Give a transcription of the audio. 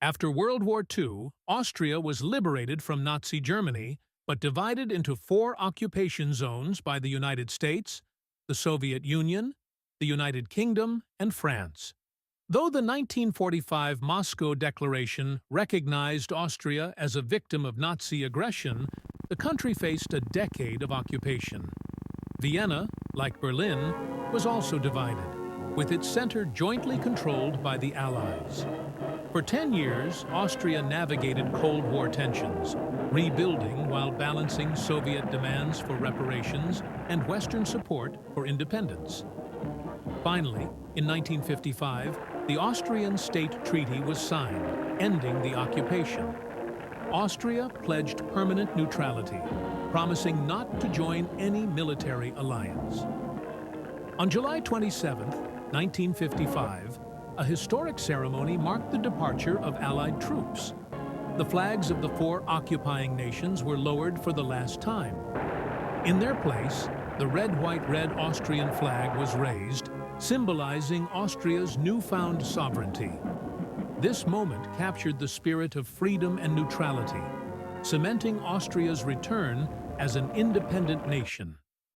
After World War II, Austria was liberated from Nazi Germany, but divided into four occupation zones by the United States, the Soviet Union, the United Kingdom, and France. Though the 1945 Moscow Declaration recognized Austria as a victim of Nazi aggression, the country faced a decade of occupation. Vienna, like Berlin, was also divided, with its center jointly controlled by the Allies. For 10 years, Austria navigated Cold War tensions, rebuilding while balancing Soviet demands for reparations and Western support for independence. Finally, in 1955, the Austrian State Treaty was signed, ending the occupation. Austria pledged permanent neutrality, promising not to join any military alliance. On July 27, 1955, a historic ceremony marked the departure of Allied troops. The flags of the four occupying nations were lowered for the last time. In their place, the red-white-red Austrian flag was raised, symbolizing Austria's newfound sovereignty. This moment captured the spirit of freedom and neutrality, cementing Austria's return as an independent nation.